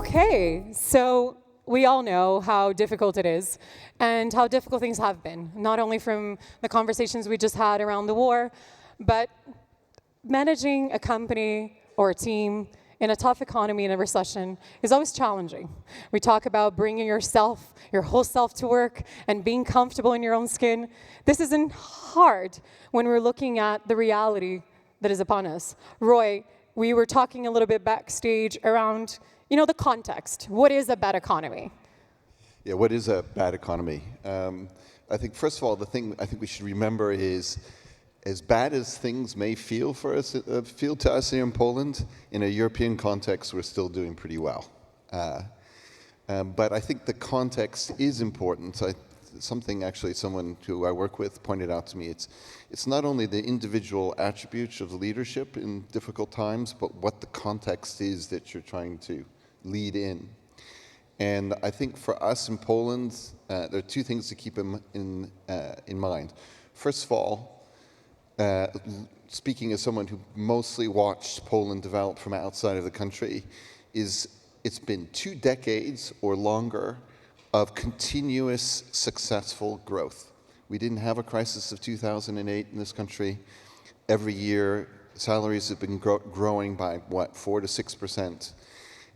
Okay, so we all know how difficult it is and how difficult things have been, not only from the conversations we just had around the war, but managing a company or a team in a tough economy in a recession is always challenging. We talk about bringing yourself, your whole self to work and being comfortable in your own skin. This isn't hard when we're looking at the reality that is upon us. Roy, we were talking a little bit backstage around, the context. What is a bad economy? Yeah, what is a bad economy? I think, first of all, the thing I think we should remember is, as bad as things may feel to us here in Poland, in a European context, we're still doing pretty well. But I think the context is important. Something actually someone who I work with pointed out to me, it's not only the individual attributes of leadership in difficult times, but what the context is that you're trying to lead in. And I think for us in Poland, there are two things to keep in mind. First of all, speaking as someone who mostly watched Poland develop from outside of the country, it's been 2 decades or longer of continuous successful growth. We didn't have a crisis of 2008 in this country. Every year, salaries have been growing by, 4 to 6%.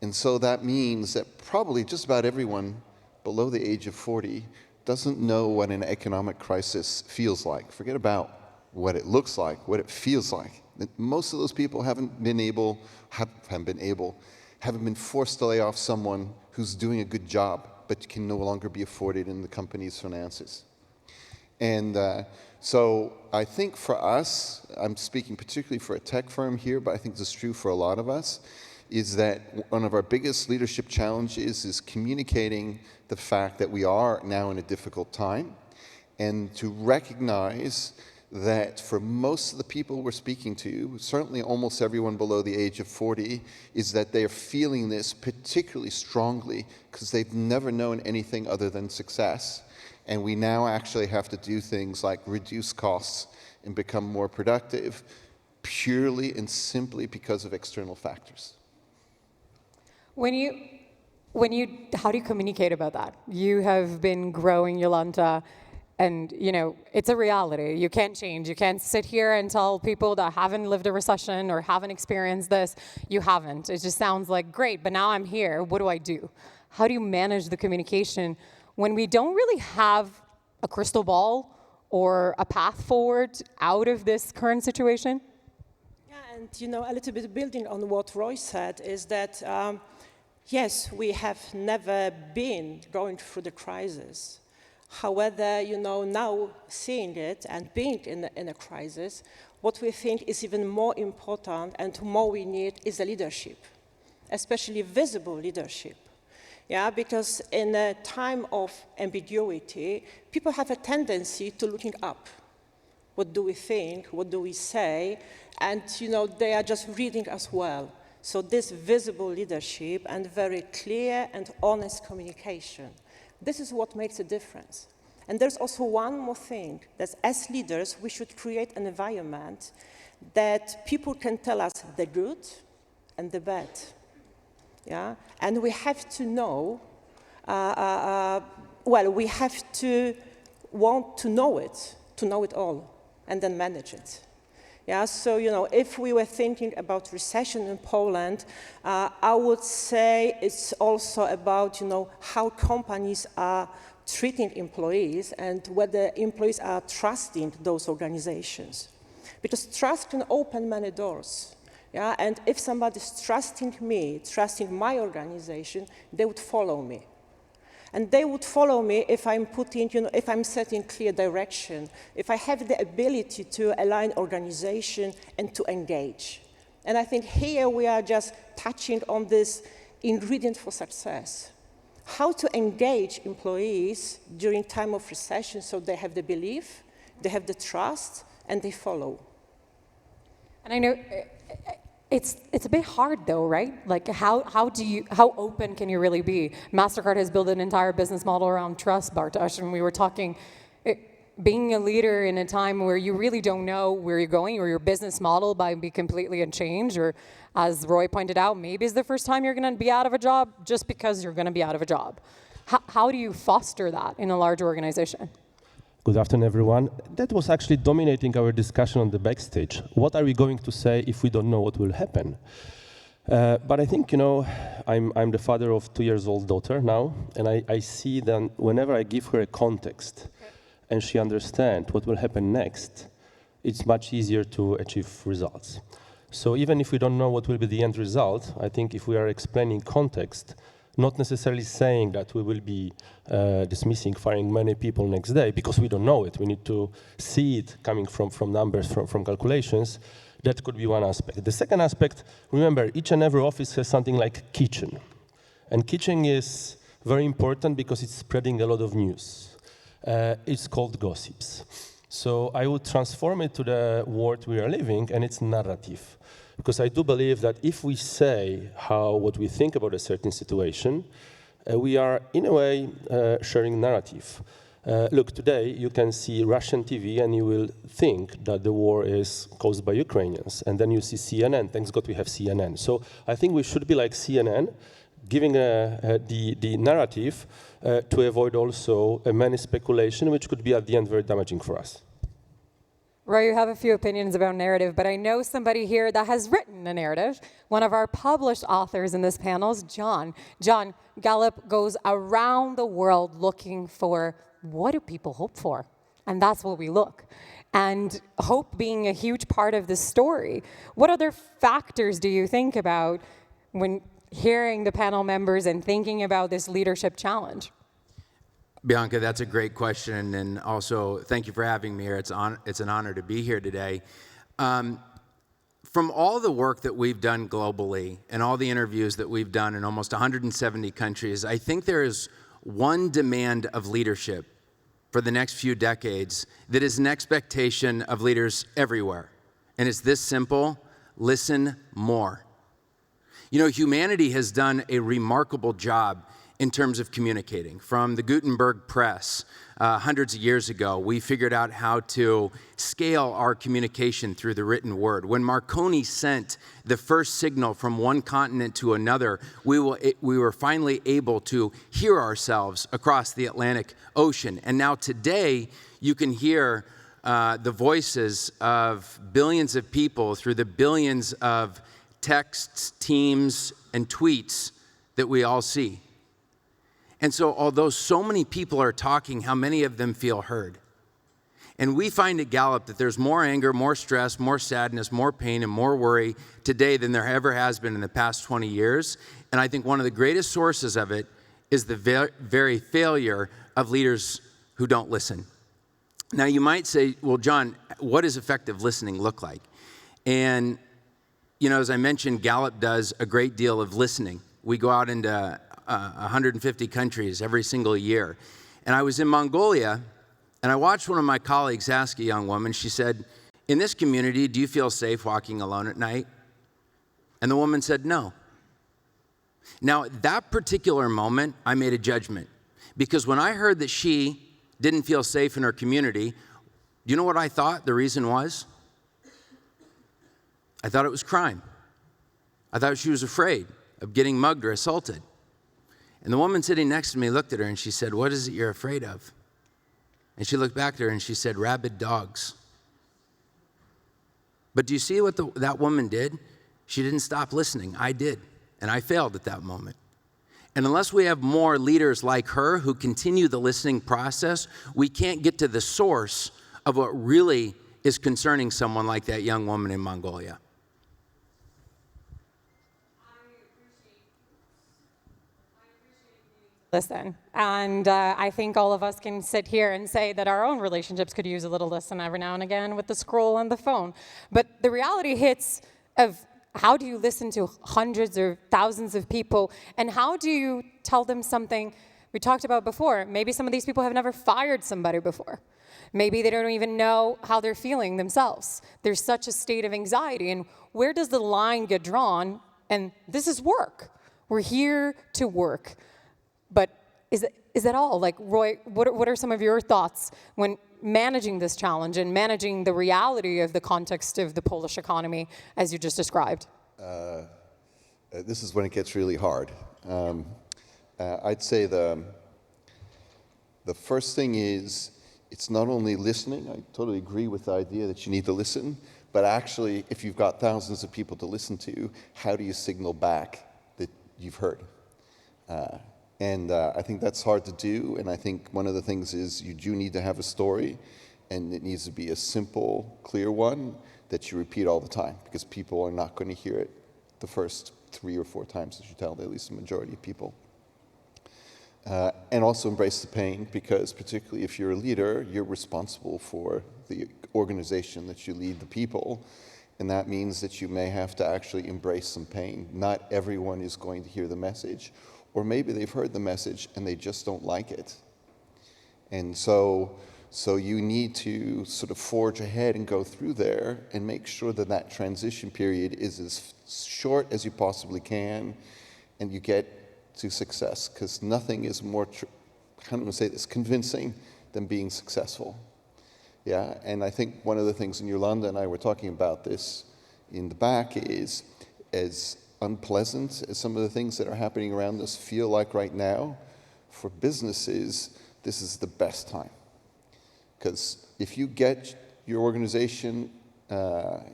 And so that means that probably just about everyone below the age of 40 doesn't know what an economic crisis feels like. Forget about what it looks like, what it feels like. Most of those people haven't been forced to lay off someone who's doing a good job, but can no longer be afforded in the company's finances. And so I think for us, I'm speaking particularly for a tech firm here, but I think this is true for a lot of us, is that one of our biggest leadership challenges is communicating the fact that we are now in a difficult time, and to recognize that for most of the people we're speaking to, certainly almost everyone below the age of 40, is that they're feeling this particularly strongly because they've never known anything other than success. And we now actually have to do things like reduce costs and become more productive purely and simply because of external factors. How do you communicate about that? You have been growing Jolanta, and it's a reality. You can't change. You can't sit here and tell people that haven't lived a recession or haven't experienced this. You haven't. It just sounds like, great, but now I'm here. What do I do? How do you manage the communication when we don't really have a crystal ball or a path forward out of this current situation? Yeah, and a little bit building on what Roy said is that, yes, we have never been going through the crisis. However, now seeing it and being in a crisis, what we think is even more important and more we need is a leadership, especially visible leadership. Yeah, because in a time of ambiguity, people have a tendency to looking up. What do we think? What do we say? And, they are just reading as well. So this visible leadership and very clear and honest communication, this is what makes a difference. And there's also one more thing, that as leaders, we should create an environment that people can tell us the good and the bad. Yeah? And we have to know, we have to want to know it all, and then manage it. Yeah, so, if we were thinking about recession in Poland, I would say it's also about, how companies are treating employees and whether employees are trusting those organizations. Because trust can open many doors. Yeah, and if somebody's trusting me, trusting my organization, they would follow me. And they would follow me if I'm if I'm setting clear direction, if I have the ability to align organization and to engage. And I think here we are just touching on this ingredient for success. How to engage employees during time of recession so they have the belief, they have the trust, and they follow. And I know it's a bit hard though, right? Like how open can you really be? Mastercard has built an entire business model around trust, Bartosz, and we were talking, being a leader in a time where you really don't know where you're going, or your business model might be completely unchanged, or as Roy pointed out, maybe it's the first time you're going to be out of a job just because you're going to be out of a job. How do you foster that in a large organization? Good afternoon, everyone. That was actually dominating our discussion on the backstage. What are we going to say if we don't know what will happen? But I think, I'm the father of 2-year-old daughter now, and I see that whenever I give her a context and she understands what will happen next, it's much easier to achieve results. So even if we don't know what will be the end result, I think if we are explaining context, not necessarily saying that we will be dismissing, firing many people next day, because we don't know it. We need to see it coming from numbers, from calculations. That could be one aspect. The second aspect, remember, each and every office has something like kitchen. And kitchen is very important because it's spreading a lot of news. It's called gossips. So I would transform it to the world we are living, and it's narrative. Because I do believe that if we say what we think about a certain situation, we are, in a way, sharing narrative. Look, today you can see Russian TV and you will think that the war is caused by Ukrainians. And then you see CNN. Thanks God we have CNN. So I think we should be like CNN, giving the narrative to avoid also many speculation, which could be at the end very damaging for us. Roy, you have a few opinions about narrative, but I know somebody here that has written a narrative. One of our published authors in this panel is John. John, Gallup goes around the world looking for what do people hope for? And that's what we look. And hope being a huge part of this story. What other factors do you think about when hearing the panel members and thinking about this leadership challenge? Bianca, that's a great question, and also thank you for having me here. It's an honor to be here today. From all the work that we've done globally and all the interviews that we've done in almost 170 countries, I think there is one demand of leadership for the next few decades that is an expectation of leaders everywhere. And it's this simple: listen more. Humanity has done a remarkable job in terms of communicating. From the Gutenberg press hundreds of years ago, we figured out how to scale our communication through the written word. When Marconi sent the first signal from one continent to another, we were finally able to hear ourselves across the Atlantic Ocean. And now today, you can hear the voices of billions of people through the billions of texts, teams, and tweets that we all see. And so although so many people are talking, how many of them feel heard? And we find at Gallup that there's more anger, more stress, more sadness, more pain, and more worry today than there ever has been in the past 20 years. And I think one of the greatest sources of it is the very failure of leaders who don't listen. Now you might say, well, John, what does effective listening look like? And, as I mentioned, Gallup does a great deal of listening. We go out into 150 countries every single year. And I was in Mongolia, and I watched one of my colleagues ask a young woman, she said, in this community, do you feel safe walking alone at night? And the woman said, no. Now, at that particular moment, I made a judgment. Because when I heard that she didn't feel safe in her community, do you know what I thought the reason was? I thought it was crime. I thought she was afraid of getting mugged or assaulted. And the woman sitting next to me looked at her and she said, what is it you're afraid of? And she looked back at her and she said, rabid dogs. But do you see what that woman did? She didn't stop listening. I did. And I failed at that moment. And unless we have more leaders like her who continue the listening process, we can't get to the source of what really is concerning someone like that young woman in Mongolia. Listen. And I think all of us can sit here and say that our own relationships could use a little listen every now and again with the scroll on the phone. But the reality hits of how do you listen to hundreds or thousands of people, and how do you tell them something we talked about before? Maybe some of these people have never fired somebody before. Maybe they don't even know how they're feeling themselves. There's such a state of anxiety. And where does the line get drawn? And this is work. We're here to work. But is that all? Like, Roy, what are some of your thoughts when managing this challenge and managing the reality of the context of the Polish economy as you just described? This is when it gets really hard. I'd say the first thing is, it's not only listening. I totally agree with the idea that you need to listen, but actually, if you've got thousands of people to listen to, how do you signal back that you've heard? I think that's hard to do, and I think one of the things is you do need to have a story, and it needs to be a simple, clear one that you repeat all the time, because people are not going to hear it the first 3 or 4 times that you tell, at least the majority of people. And also embrace the pain, because particularly if you're a leader, you're responsible for the organization that you lead, the people, and that means that you may have to actually embrace some pain. Not everyone is going to hear the message, or maybe they've heard the message and they just don't like it. And so you need to sort of forge ahead and go through there and make sure that that transition period is as short as you possibly can, and you get to success, because nothing is more, how do I say this, convincing than being successful. Yeah, and I think one of the things, and Jolanta and I were talking about this in the back, is as unpleasant as some of the things that are happening around us feel like right now, for businesses, this is the best time. Because if you get your organization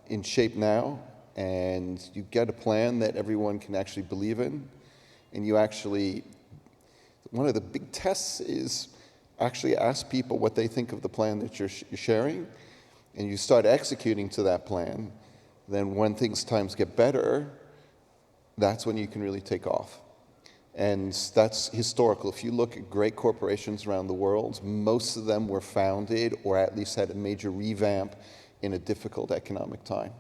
in shape now, and you get a plan that everyone can actually believe in, and you actually, one of the big tests is actually ask people what they think of the plan that you're sharing, and you start executing to that plan, then when times get better, that's when you can really take off. And that's historical. If you look at great corporations around the world, most of them were founded or at least had a major revamp in a difficult economic time.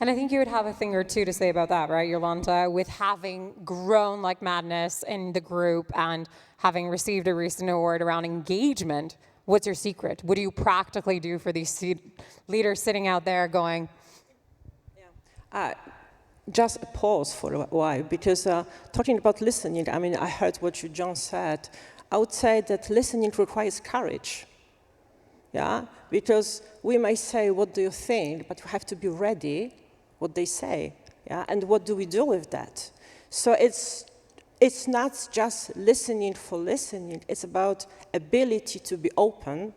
And I think you would have a thing or two to say about that, right, Jolanta, with having grown like madness in the group and having received a recent award around engagement. What's your secret? What do you practically do for these leaders sitting out there going? Just a pause for a while, because talking about listening, I mean, I heard what you, John, said. I would say that listening requires courage. Yeah, because we may say, what do you think? But you have to be ready what they say. Yeah, and what do we do with that? So it's not just listening for listening. It's about ability to be open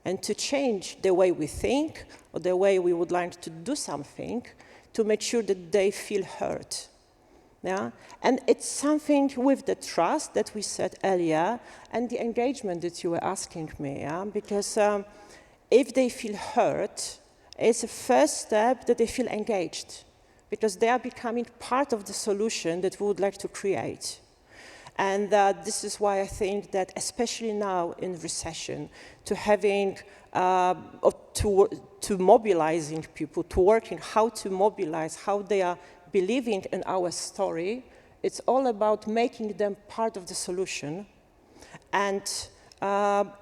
and to change the way we think or the way we would like to do something to make sure that they feel heard. Yeah? And it's something with the trust that we said earlier and the engagement that you were asking me, yeah? Because if they feel heard, it's a first step that they feel engaged, because they are becoming part of the solution that we would like to create. And this is why I think that, especially now in recession, to having to mobilizing people, to working how to mobilize, how they are believing in our story, it's all about making them part of the solution and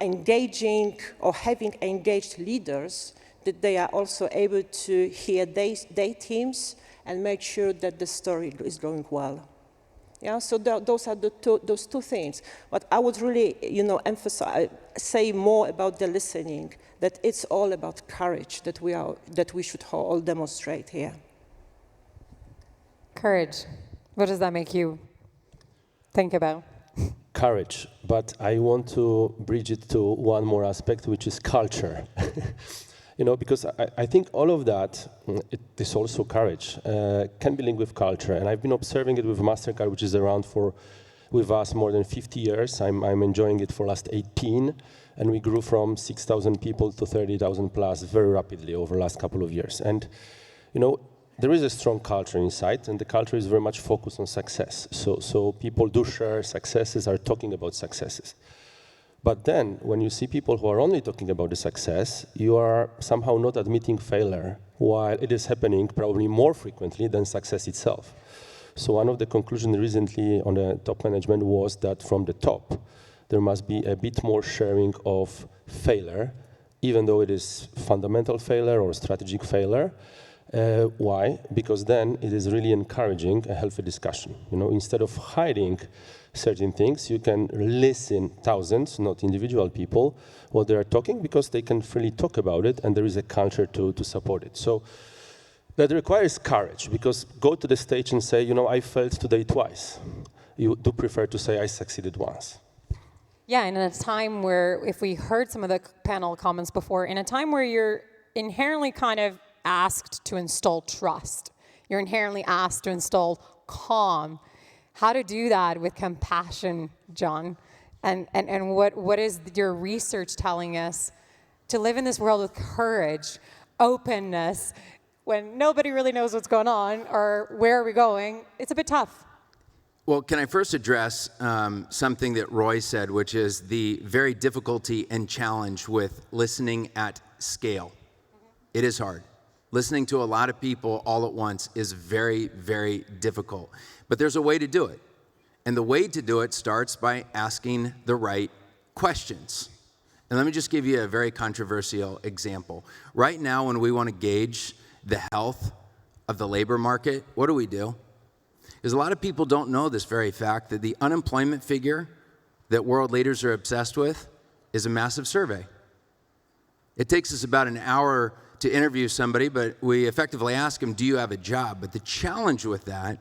engaging or having engaged leaders that they are also able to hear their teams and make sure that the story is going well. Yeah, so those are those two things. But I would really, emphasize, say more about the listening, that it's all about courage that we should all demonstrate here. Courage. What does that make you think about? Courage, but I want to bridge it to one more aspect, which is culture. Because I think all of that, it is also courage, can be linked with culture. And I've been observing it with Mastercard, which is around with us more than 50 years. I'm enjoying it for last 18. And we grew from 6,000 people to 30,000 plus very rapidly over the last couple of years. And, there is a strong culture inside, and the culture is very much focused on success. So people do share successes, are talking about successes. But then, when you see people who are only talking about the success, you are somehow not admitting failure, while it is happening probably more frequently than success itself. So one of the conclusions recently on the top management was that from the top, there must be a bit more sharing of failure, even though it is fundamental failure or strategic failure. Why? Because then it is really encouraging a healthy discussion. Instead of hiding certain things, you can listen thousands, not individual people, what they are talking, because they can freely talk about it, and there is a culture to support it. So that requires courage, because go to the stage and say, I failed today twice. You do prefer to say, I succeeded once. Yeah, and in a time where, if we heard some of the panel comments before, in a time where you're inherently kind of asked to install trust, you're inherently asked to install calm, how to do that with compassion, John? And what is your research telling us to live in this world with courage, openness, when nobody really knows what's going on or where are we going? It's a bit tough. Well, can I first address something that Roy said, which is the very difficulty and challenge with listening at scale. It is hard. Listening to a lot of people all at once is very, very difficult. But there's a way to do it. And the way to do it starts by asking the right questions. And let me just give you a very controversial example. Right now, when we want to gauge the health of the labor market, what do? Because a lot of people don't know this very fact that the unemployment figure that world leaders are obsessed with is a massive survey. It takes us about an hour to interview somebody, but we effectively ask them, do you have a job? But the challenge with that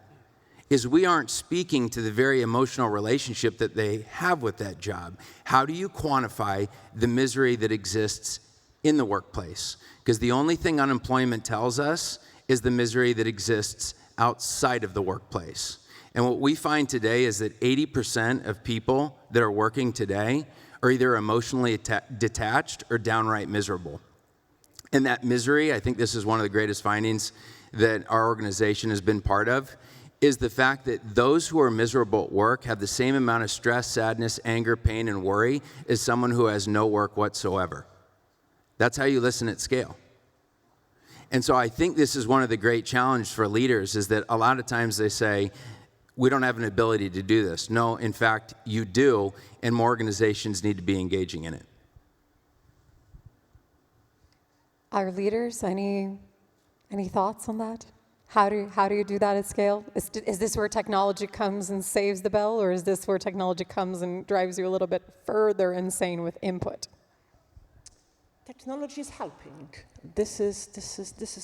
is we aren't speaking to the very emotional relationship that they have with that job. How do you quantify the misery that exists in the workplace? Because the only thing unemployment tells us is the misery that exists outside of the workplace. And what we find today is that 80% of people that are working today are either emotionally detached or downright miserable. And that misery, I think this is one of the greatest findings that our organization has been part of, is the fact that those who are miserable at work have the same amount of stress, sadness, anger, pain, and worry as someone who has no work whatsoever. That's how you listen at scale. And so I think this is one of the great challenges for leaders, is that a lot of times they say, we don't have an ability to do this. No, in fact, you do, and more organizations need to be engaging in it. Our leaders, any thoughts on that? How do you do that at scale? Is this where technology comes and saves the bell, or is this where technology comes and drives you a little bit further insane with input? Technology is helping. This is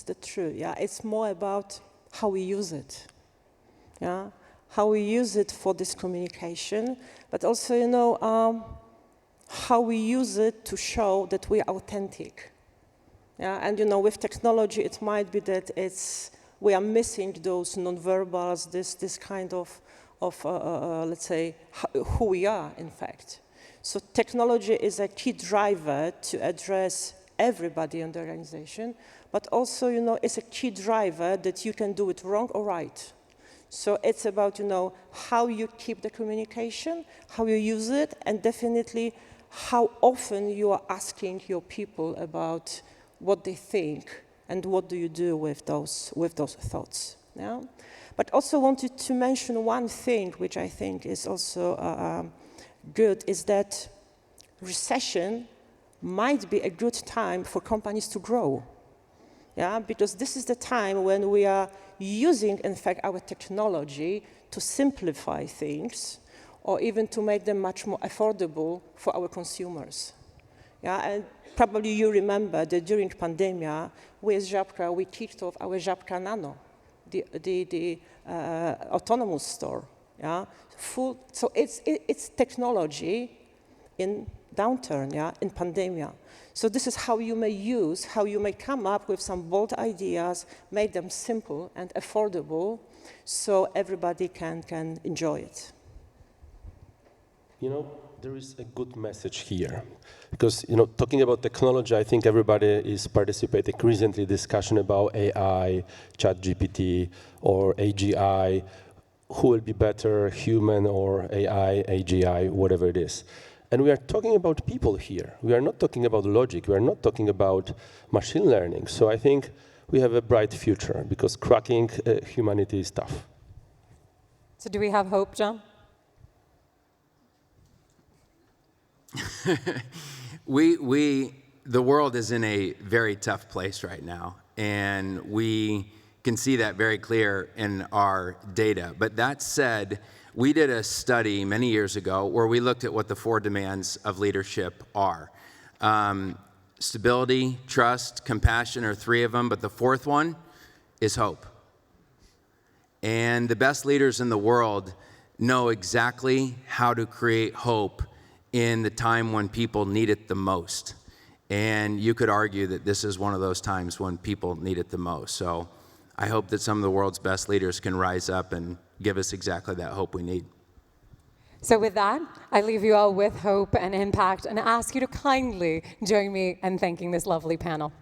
the truth. Yeah, it's more about how we use it. Yeah, how we use it for this communication, but also how we use it to show that we are authentic. Yeah, and with technology, it might be that we are missing those nonverbals, this kind of let's say, who we are, in fact. So technology is a key driver to address everybody in the organization, but also, it's a key driver that you can do it wrong or right. So it's about, how you keep the communication, how you use it, and definitely how often you are asking your people about what they think and what do you do with those thoughts. Yeah? But also wanted to mention one thing, which I think is also good, is that recession might be a good time for companies to grow. Yeah, because this is the time when we are using, in fact, our technology to simplify things or even to make them much more affordable for our consumers. Yeah, and probably you remember that during pandemic, we as Żabka, we kicked off our Żabka Nano, the autonomous store. Yeah, so it's technology in downturn, yeah, in pandemic. So this is how you may come up with some bold ideas, make them simple and affordable, so everybody can enjoy it. There is a good message here. Because, talking about technology, I think everybody is participating recently in discussion about AI, ChatGPT, or AGI. Who will be better, human or AI, AGI, whatever it is. And we are talking about people here. We are not talking about logic. We are not talking about machine learning. So I think we have a bright future, because cracking humanity is tough. So do we have hope, John? The world is in a very tough place right now. And we can see that very clear in our data. But that said, we did a study many years ago where we looked at what the 4 demands of leadership are. Stability, trust, compassion are 3 of them, but the 4th one is hope. And the best leaders in the world know exactly how to create hope in the time when people need it the most. And you could argue that this is one of those times when people need it the most. So I hope that some of the world's best leaders can rise up and give us exactly that hope we need. So with that, I leave you all with hope and impact and ask you to kindly join me in thanking this lovely panel.